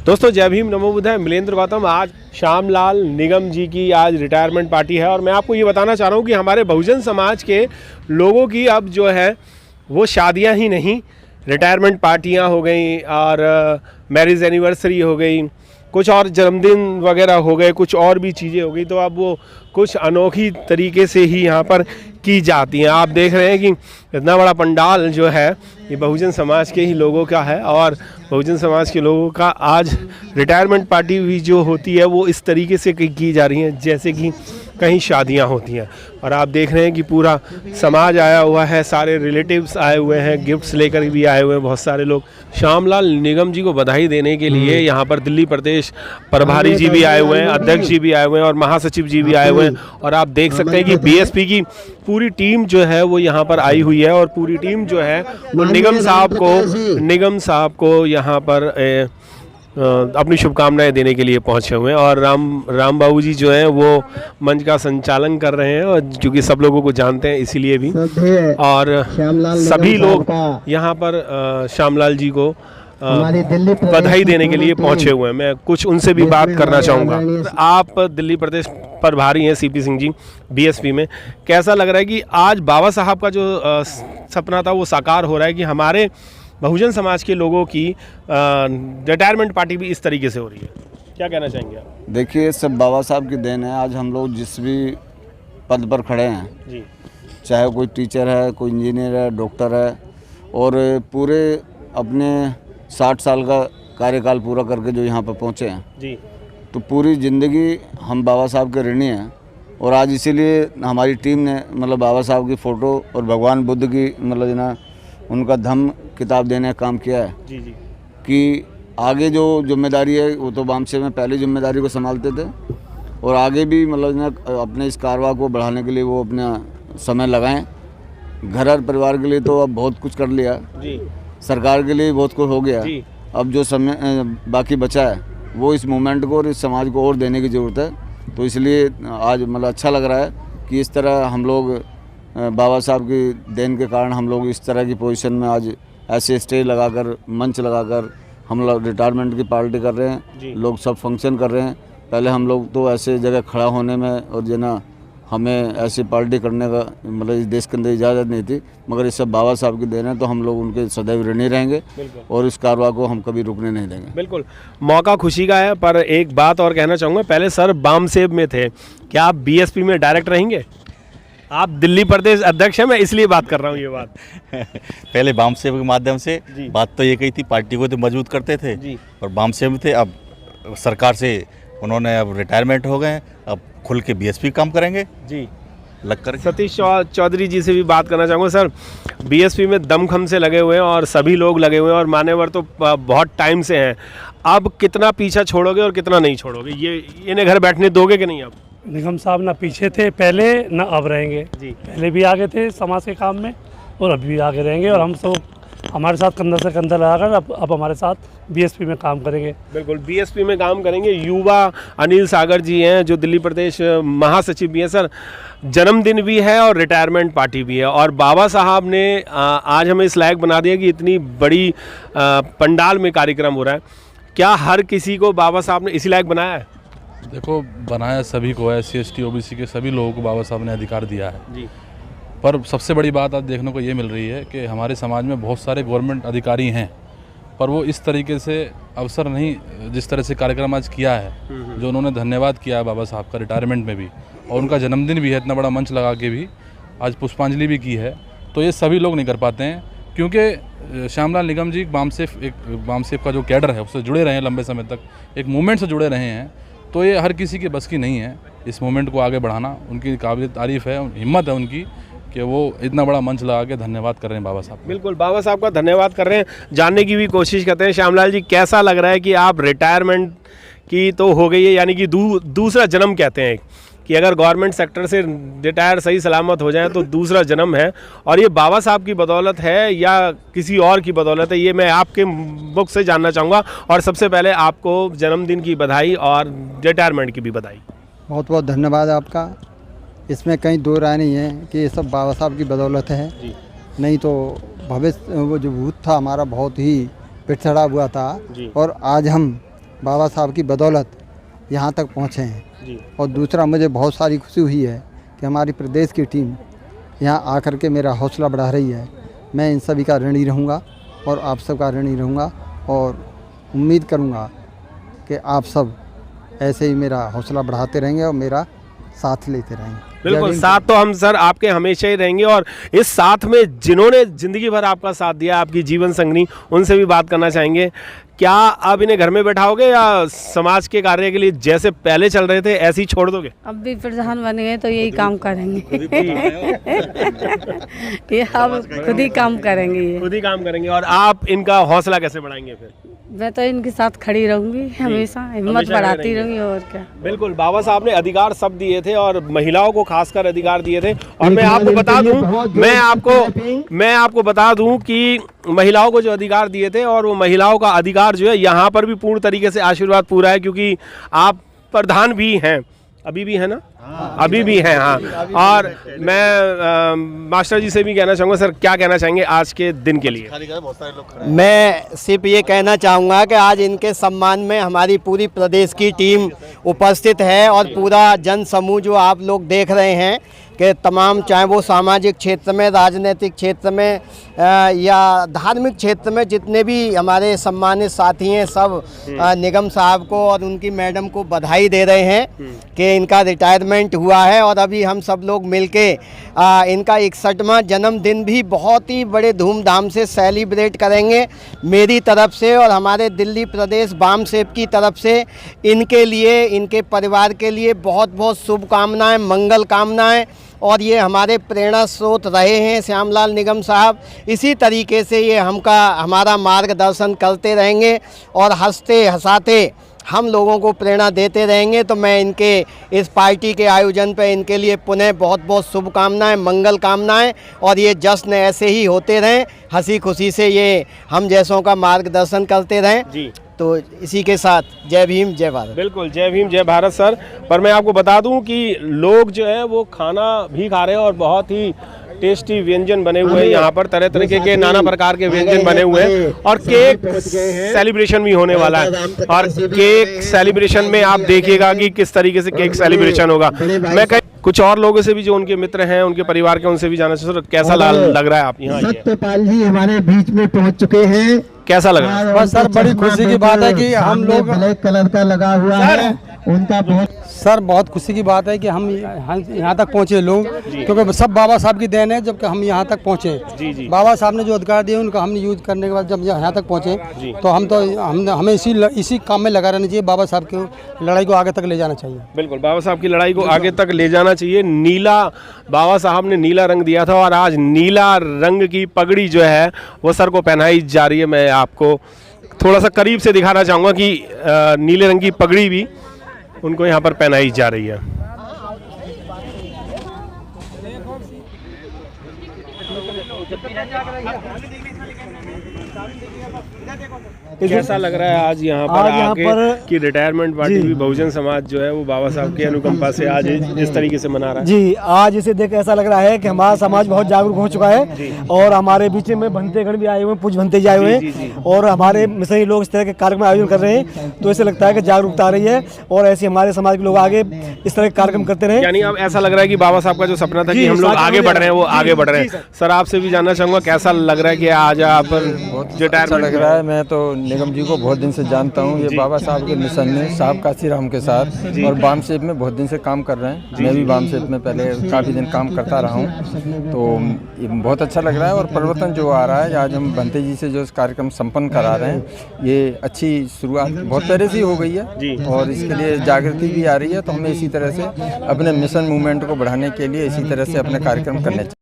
दोस्तों जय भीम नमो बुद्धाय। मिलेंद्र गौतम। आज श्यामलाल निगम जी की आज रिटायरमेंट पार्टी है और मैं आपको ये बताना चाह रहा हूँ कि हमारे बहुजन समाज के लोगों की अब जो है वो शादियाँ ही नहीं, रिटायरमेंट पार्टियाँ हो गई और मैरिज एनिवर्सरी हो गई, कुछ और जन्मदिन वगैरह हो गए, कुछ और भी चीज़ें हो गई। तो अब वो कुछ अनोखी तरीके से ही यहाँ पर की जाती हैं। आप देख रहे हैं कि इतना बड़ा पंडाल जो है ये बहुजन समाज के ही लोगों का है और बहुजन समाज के लोगों का आज रिटायरमेंट पार्टी भी जो होती है वो इस तरीके से की जा रही है जैसे कि कहीं शादियां होती हैं। और आप देख रहे हैं कि पूरा समाज आया हुआ है, सारे रिलेटिव्स आए हुए हैं, गिफ्ट्स लेकर भी आए हुए हैं बहुत सारे लोग। श्यामलाल निगम जी को बधाई देने के लिए यहाँ पर दिल्ली प्रदेश प्रभारी जी भी आए हुए हैं, अध्यक्ष जी भी आए हुए हैं और महासचिव जी भी आए हुए हैं। और आप देख सकते हैं कि बीएसपी की पूरी टीम जो है वो यहाँ पर आई हुई है और पूरी टीम जो है वो निगम साहब को यहाँ पर अपनी शुभकामनाएं देने के लिए पहुंचे हुए हैं। और राम बाबू जी जो हैं वो मंच का संचालन कर रहे हैं और क्योंकि सब लोगों को जानते हैं इसीलिए भी, और सभी लोग यहाँ पर श्यामलाल जी को बधाई देने के लिए पहुंचे हुए हैं। मैं कुछ उनसे भी बात करना चाहूँगा। आप दिल्ली प्रदेश प्रभारी हैं सीपी सिंह जी बीएसपी में, कैसा लग रहा है कि आज बाबा साहब का जो सपना था वो साकार हो रहा है कि हमारे बहुजन समाज के लोगों की रिटायरमेंट पार्टी भी इस तरीके से हो रही है? क्या कहना चाहेंगे आप? देखिए, सब बाबा साहब की देन है। आज हम लोग जिस भी पद पर खड़े हैं जी, चाहे कोई टीचर है, कोई इंजीनियर है, डॉक्टर है, और पूरे अपने 60 साल का कार्यकाल पूरा करके जो यहाँ पर पहुँचे हैं जी, तो पूरी ज़िंदगी हम बाबा साहब के ऋणी हैं। और आज इसीलिए हमारी टीम ने मतलब बाबा साहब की फ़ोटो और भगवान बुद्ध की मतलब ना उनका धम्म किताब देने का काम किया है जी कि आगे जो जिम्मेदारी है वो तो बामसे में पहली जिम्मेदारी को संभालते थे और आगे भी मतलब ना अपने इस कारवा को बढ़ाने के लिए वो अपना समय लगाएं। घर और परिवार के लिए तो अब बहुत कुछ कर लिया जी, सरकार के लिए बहुत कुछ हो गया जी। अब जो समय बाकी बचा है वो इस मूवमेंट को और इस समाज को और देने की ज़रूरत है। तो इसलिए आज मतलब अच्छा लग रहा है कि इस तरह हम लोग बाबा साहब की देन के कारण हम लोग इस तरह की पोजीशन में आज ऐसे स्टेज लगाकर मंच लगाकर हम लोग रिटायरमेंट की पार्टी कर रहे हैं। लोग सब फंक्शन कर रहे हैं। पहले हम लोग तो ऐसे जगह खड़ा होने में और जो ना हमें ऐसी पार्टी करने का मतलब इस देश के अंदर इजाज़त नहीं थी, मगर इस सब बाबा साहब की देन है तो हम लोग उनके सदैव ऋणी रहेंगे और इस कारवा को हम कभी रुकने नहीं देंगे। बिल्कुल, मौका खुशी का है। पर एक बात और कहना चाहूँगा, पहले सर बामसेब में थे, क्या आप बीएसपी में डायरेक्ट रहेंगे? आप दिल्ली प्रदेश अध्यक्ष हैं, मैं इसलिए बात कर रहा हूँ ये बात। पहले बामसेब के माध्यम से बात तो ये कही थी, पार्टी को तो मजबूत करते थे जी, और बामसेब थे। अब सरकार से उन्होंने अब रिटायरमेंट हो गए, अब खुल के बीएसपी काम करेंगे जी लग कर। सतीश चौधरी जी से भी बात करना चाहूँगा। सर, बीएसपी में दमखम से लगे हुए हैं और सभी लोग लगे हुए हैं और मान्यवर तो बहुत टाइम से हैं। अब कितना पीछा छोड़ोगे और कितना नहीं छोड़ोगे? ये इन्हें घर बैठने दोगे कि नहीं? अब निगम साहब ना पीछे थे पहले ना अब रहेंगे जी, पहले भी आगे थे समाज के काम में और अभी भी आगे रहेंगे और हम सब हमारे साथ कंधा से कंधा लगाकर अब हमारे साथ बीएसपी में काम करेंगे। बिल्कुल, बीएसपी में काम करेंगे। युवा अनिल सागर जी हैं जो दिल्ली प्रदेश महासचिव भी हैं। सर, जन्मदिन भी है और रिटायरमेंट पार्टी भी है और बाबा साहब ने आज हमें इस लायक बना दिया कि इतनी बड़ी पंडाल में कार्यक्रम हो रहा है। क्या हर किसी को बाबा साहब ने इसी लायक बनाया है? देखो, बनाया सभी को है, SC/ST OBC के सभी लोगों को बाबा साहब ने अधिकार दिया है जी। पर सबसे बड़ी बात आज देखने को ये मिल रही है कि हमारे समाज में बहुत सारे गवर्नमेंट अधिकारी हैं पर वो इस तरीके से अवसर नहीं, जिस तरह से कार्यक्रम आज किया है, जो उन्होंने धन्यवाद किया है बाबा साहब का रिटायरमेंट में भी, और उनका जन्मदिन भी है, इतना बड़ा मंच लगा के भी आज पुष्पांजलि भी की है, तो ये सभी लोग नहीं कर पाते हैं क्योंकि श्यामलाल निगम जी बामसेब का जो कैडर है उससे जुड़े रहे हैं लंबे समय तक, एक मूवमेंट से जुड़े रहे हैं। तो ये हर किसी के बस की नहीं है इस मूवमेंट को आगे बढ़ाना। उनकी काबिल तारीफ़ है, हिम्मत है उनकी कि वो इतना बड़ा मंच लगा के धन्यवाद कर रहे हैं बाबा साहब। बिल्कुल, बाबा साहब का धन्यवाद कर रहे हैं। जानने की भी कोशिश करते हैं। श्यामलाल जी, कैसा लग रहा है कि आप रिटायरमेंट की तो हो गई है, यानी कि दूसरा जन्म कहते हैं कि अगर गवर्नमेंट सेक्टर से रिटायर सही सलामत हो जाए तो दूसरा जन्म है, और ये बाबा साहब की बदौलत है या किसी और की बदौलत है, ये मैं आपके मुख से जानना चाहूँगा। और सबसे पहले आपको जन्मदिन की बधाई और रिटायरमेंट की भी बधाई। बहुत बहुत धन्यवाद आपका। इसमें कहीं दो राय नहीं है कि ये सब बाबा साहब की बदौलत है जी। नहीं तो भविष्य वो जो भूत था हमारा बहुत ही पिछड़ा हुआ था और आज हम बाबा साहब की बदौलत यहाँ तक पहुँचे हैं जी। और दूसरा मुझे बहुत सारी खुशी हुई है कि हमारी प्रदेश की टीम यहाँ आकर के मेरा हौसला बढ़ा रही है। मैं इन सभी का ऋणी रहूँगा और आप सब का ऋणी रहूँगा और उम्मीद करूँगा कि आप सब ऐसे ही मेरा हौसला बढ़ाते रहेंगे और मेरा साथ लेते रहेंगे। बिल्कुल, साथ तो हम सर आपके हमेशा ही रहेंगे और इस साथ में जिन्होंने ज़िंदगी भर आपका साथ दिया, आपकी जीवन संगनी, उनसे भी बात करना चाहेंगे। क्या आप इन्हें घर में बैठाओगे या समाज के कार्य के लिए जैसे पहले चल रहे थे ऐसे ही छोड़ दोगे? अब भी प्रधान बन गए तो यही काम करेंगे। ये हम खुद ही काम करेंगे, ये खुद ही काम करेंगे। और आप इनका हौसला कैसे बढ़ाएंगे फिर? मैं तो इनके साथ खड़ी रहूंगी, हमेशा हिम्मत बढ़ाती रहूंगी। और क्या, बिल्कुल, बाबा साहब ने अधिकार सब दिए थे और महिलाओं को खासकर अधिकार दिए थे। और मैं आपको बता दूं कि महिलाओं को जो अधिकार दिए थे और वो महिलाओं का अधिकार जो है यहाँ पर भी पूर्ण तरीके से आशीर्वाद पूरा है, क्योंकि आप प्रधान भी हैं, अभी भी है ना? अभी भी हैं, हाँ। और मैं मास्टर जी से भी कहना चाहूँगा, सर क्या कहना चाहेंगे आज के दिन के लिए? मैं सिर्फ ये कहना चाहूँगा कि आज इनके सम्मान में हमारी पूरी प्रदेश की टीम उपस्थित है और पूरा जन समूह जो आप लोग देख रहे हैं कि तमाम, चाहे वो सामाजिक क्षेत्र में, राजनीतिक क्षेत्र में या धार्मिक क्षेत्र में, जितने भी हमारे सम्मानित साथी हैं, सब निगम साहब को और उनकी मैडम को बधाई दे रहे हैं कि इनका रिटायरमेंट हुआ है। और अभी हम सब लोग मिलके इनका 61वां जन्मदिन भी बहुत ही बड़े धूमधाम से सेलिब्रेट करेंगे। मेरी तरफ से और हमारे दिल्ली प्रदेश वाम सेव की तरफ से इनके लिए, इनके परिवार के लिए बहुत बहुत शुभकामनाएं, मंगल कामनाएं। और ये हमारे प्रेरणा स्रोत रहे हैं श्यामलाल निगम साहब। इसी तरीके से ये हमारा मार्गदर्शन करते रहेंगे और हंसते हंसाते हम लोगों को प्रेरणा देते रहेंगे। तो मैं इनके इस पार्टी के आयोजन पे इनके लिए पुनः बहुत बहुत शुभकामनाएं, मंगल कामनाएं। और ये जश्न ऐसे ही होते रहें, हंसी खुशी से ये हम जैसों का मार्गदर्शन करते रहें जी। तो इसी के साथ जय भीम, जय भारत। बिल्कुल, जय भीम, जय भारत सर। पर मैं आपको बता दूं कि लोग जो है वो खाना भी खा रहे हैं और बहुत ही टेस्टी व्यंजन बने हुए हैं यहाँ पर, तरह तरह के नाना प्रकार के व्यंजन बने हुए हैं। और केक सेलिब्रेशन भी होने वाला है और केक सेलिब्रेशन में आप देखिएगा कि किस तरीके से केक सेलिब्रेशन होगा। मैं कुछ और लोगों से भी जो उनके मित्र हैं, उनके परिवार के, उनसे भी जानना चाहिए। सर कैसा लग रहा है आप यहाँ? सत्यपाल जी हमारे बीच में पहुँच चुके हैं, कैसा लग रहा है? बस सर बड़ी खुशी की बात है कि हम लोग, ब्लैक कलर का लगा हुआ है उनका, बहुत खुशी की बात है कि हम यहाँ तक पहुँचे लोग, क्योंकि सब बाबा साहब की देन है। जब हम यहाँ तक पहुँचे, बाबा साहब ने जो अधिकार दिए उनका हमने यूज करने के बाद जब यहाँ तक पहुँचे, तो हमें इसी काम में लगा रहना चाहिए। बाबा साहब की लड़ाई को आगे तक ले जाना चाहिए। बिल्कुल, बाबा साहब की लड़ाई को आगे तक ले जाना चाहिए। नीला, बाबा साहब ने नीला रंग दिया था और आज नीला रंग की पगड़ी जो है वो सर को पहनाई जा रही है। मैं आपको थोड़ा सा करीब से दिखाना चाहूँगा कि नीले रंग की पगड़ी भी उनको यहाँ पर पहनाई जा रही है। कैसा लग रहा है आज यहाँ पर आके कि रिटायरमेंट पार्टी भी बहुजन समाज जो है वो बाबा साहब की अनुकंपा से आज इस तरीके से मना रहा है? जी, आज इसे देख ऐसा लग रहा है कि हमारा समाज बहुत जागरूक हो चुका है और हमारे बीच में भंतेगण भी आए हुए हैं, पूज भंते जी आए हुए हैं और हमारे मिसरी लोग इस तरह के कार्यक्रम आयोजन कर रहे हैं। तो ऐसे लगता है कि जागरूकता आ रही है और ऐसे हमारे समाज के लोग आगे इस तरह के कार्यक्रम करते रहे। यानी अब ऐसा लग रहा है कि बाबा साहब का जो सपना था कि हम लोग आगे बढ़ रहे हैं, वो आगे बढ़ रहे हैं। सर आपसे भी जानना चाहूँगा कैसा लग रहा है कि आज आप रिटायरमेंट लग रहा है? मैं तो निगम जी को बहुत दिन से जानता हूँ। ये बाबा साहब के मिशन में, साहब काशी राम के साथ और बाम सेव में बहुत दिन से काम कर रहे हैं। मैं भी बाम सेव में पहले काफ़ी दिन काम करता रहा हूँ, तो ये बहुत अच्छा लग रहा है। और परिवर्तन जो आ रहा है, आज हम भंते जी से जो कार्यक्रम संपन्न करा रहे हैं, ये अच्छी शुरुआत बहुत पहले से हो गई है और इसके लिए जागृति भी आ रही है। तो हमें इसी तरह से अपने मिशन मूवमेंट को बढ़ाने के लिए इसी तरह से अपने कार्यक्रम करने चाहिए।